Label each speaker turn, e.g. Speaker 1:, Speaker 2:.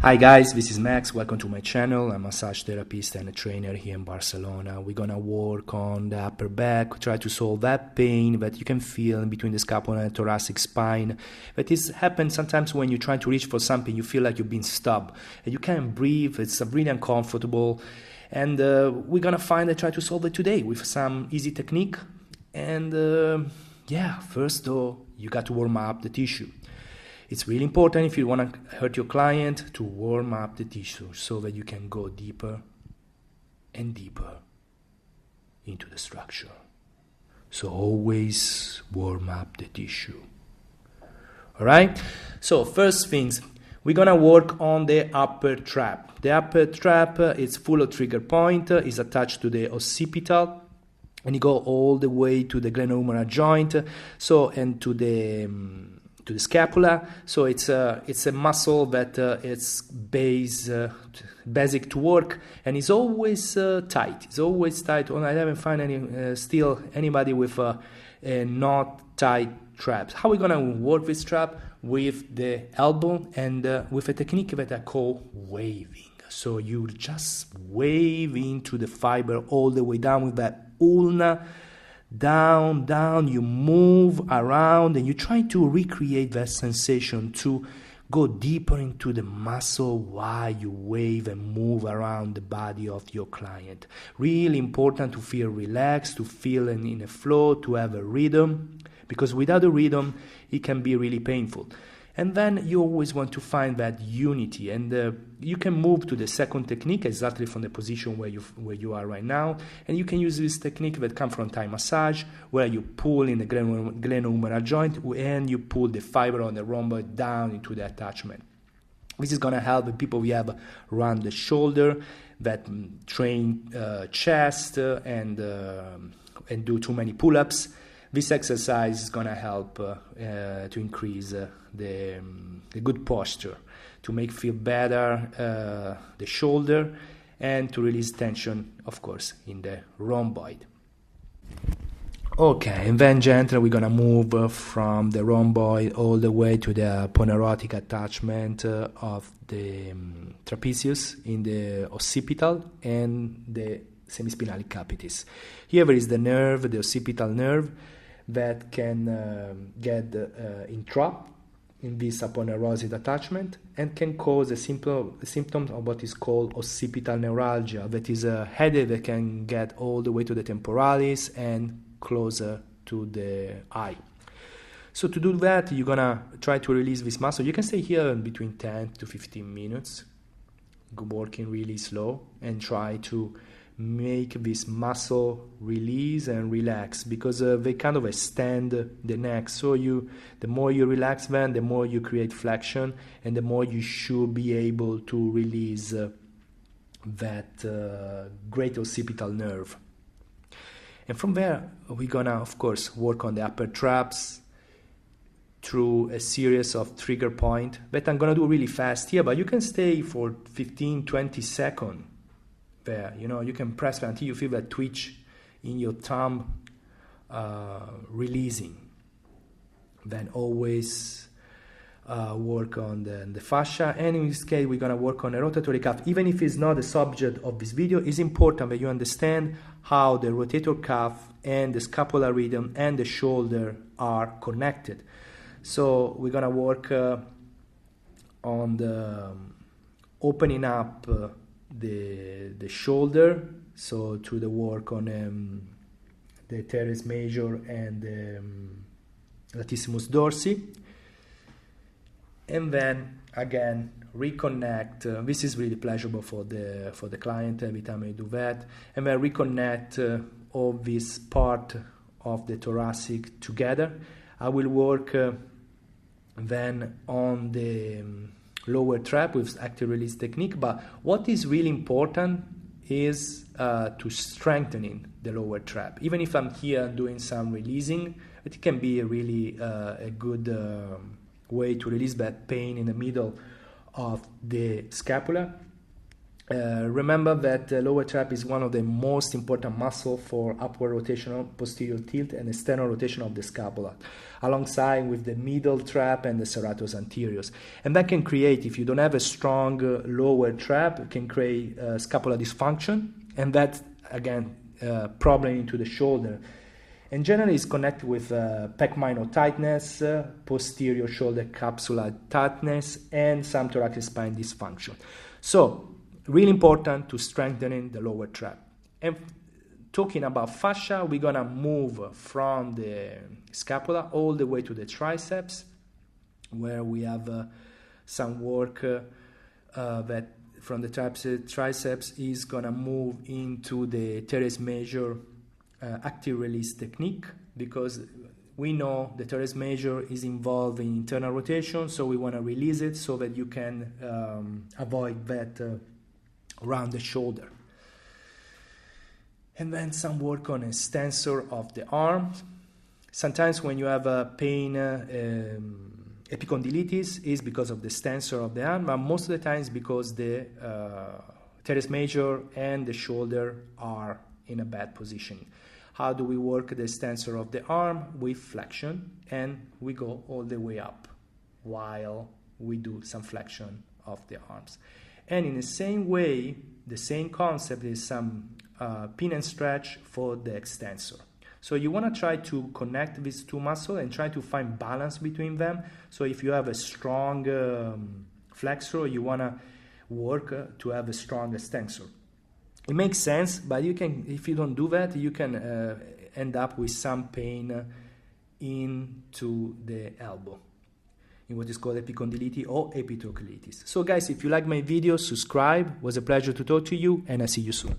Speaker 1: Hi guys, this is Max. Welcome to my channel. I'm a massage therapist and a trainer here in Barcelona. We're gonna work on the upper back, try to solve that pain that you can feel in between the scapula and thoracic spine. That is happens sometimes when you try to reach for something, you feel like you've been stopped and you can't breathe. It's really uncomfortable. And we're gonna try to solve it today with some easy technique. And first though, you got to warm up the tissue. It's really important if you want to hurt your client to warm up the tissue so that you can go deeper and deeper into the structure. So always warm up the tissue. Alright? So first things, we're going to work on the upper trap. The upper trap is full of trigger point, is attached to the occipital, and you go all the way to the glenohumeral joint, and to the scapula. So it's a muscle that it's basic to work, and it's always tight. It's always tight. I haven't found anybody with a not tight traps. How are we gonna work this trap? With the elbow and with a technique that I call waving. So you just wave into the fiber all the way down with that ulna. Down, you move around and you try to recreate that sensation to go deeper into the muscle while you wave and move around the body of your client. Really important to feel relaxed, to feel in a flow, to have a rhythm, because without a rhythm, it can be really painful. And then you always want to find that unity, and you can move to the second technique exactly from the position where you are right now, and you can use this technique that comes from Thai massage, where you pull in the glenohumeral joint and you pull the fiber on the rhomboid down into the attachment. This is going to help the people we have around the shoulder that train chest and do too many pull-ups. This exercise is going to help to increase the good posture, to make feel better the shoulder, and to release tension, of course, in the rhomboid. Okay, and then gently we're going to move from the rhomboid all the way to the ponerotic attachment of the trapezius in the occipital and the semispinal capitis. Here there is the nerve, the occipital nerve, that can get entrapped in this aponeurosic attachment and can cause a symptom of what is called occipital neuralgia. That is a headache that can get all the way to the temporalis and closer to the eye. So to do that, you're gonna try to release this muscle. You can stay here between 10 to 15 minutes, working really slow, and try to make this muscle release and relax, because they kind of extend the neck. So the more you relax them, the more you create flexion, and the more you should be able to release that great occipital nerve. And from there, we're gonna, of course, work on the upper traps through a series of trigger points that I'm gonna do really fast here, but you can stay for 15-20 seconds there. You can press until you feel that twitch in your thumb releasing. Then always work on the fascia, and in this case we're going to work on the rotatory cuff. Even if it's not the subject of this video, it's important that you understand how the rotator cuff and the scapular rhythm and the shoulder are connected. So we're going to work on the opening up the shoulder, so to the work on the teres major and the latissimus dorsi, and then again reconnect. This is really pleasurable for the client every time I do that, and then reconnect all this part of the thoracic together. I will work then on the lower trap with active release technique, but what is really important is to strengthening the lower trap. Even if I'm here doing some releasing, it can be really a good way to release that pain in the middle of the scapula. Remember that the lower trap is one of the most important muscles for upward rotation, posterior tilt, and external rotation of the scapula, alongside with the middle trap and the serratus anteriors. And that can create, if you don't have a strong lower trap, it can create scapular dysfunction, and that, again, problem into the shoulder. And generally is connected with pec minor tightness, posterior shoulder capsular tightness, and some thoracic spine dysfunction. So, really important to strengthening the lower trap. And talking about fascia, we're gonna move from the scapula all the way to the triceps, where we have some work that from the triceps is gonna move into the teres major active release technique, because we know the teres major is involved in internal rotation, so we want to release it so that you can avoid that around the shoulder. And then some work on extensor of the arm. Sometimes when you have a pain, epicondylitis is because of the extensor of the arm, but most of the time it's because the teres major and the shoulder are in a bad position. How do we work the extensor of the arm? With flexion, and we go all the way up while we do some flexion of the arms. And in the same way, the same concept is some pin and stretch for the extensor. So you want to try to connect these two muscles and try to find balance between them. So if you have a strong flexor, you want to work to have a strong extensor. It makes sense, but you can, if you don't do that, you can end up with some pain into the elbow, in what is called epicondylite or epitrochilitis. So guys, if you like my video, subscribe. It was a pleasure to talk to you, and I see you soon.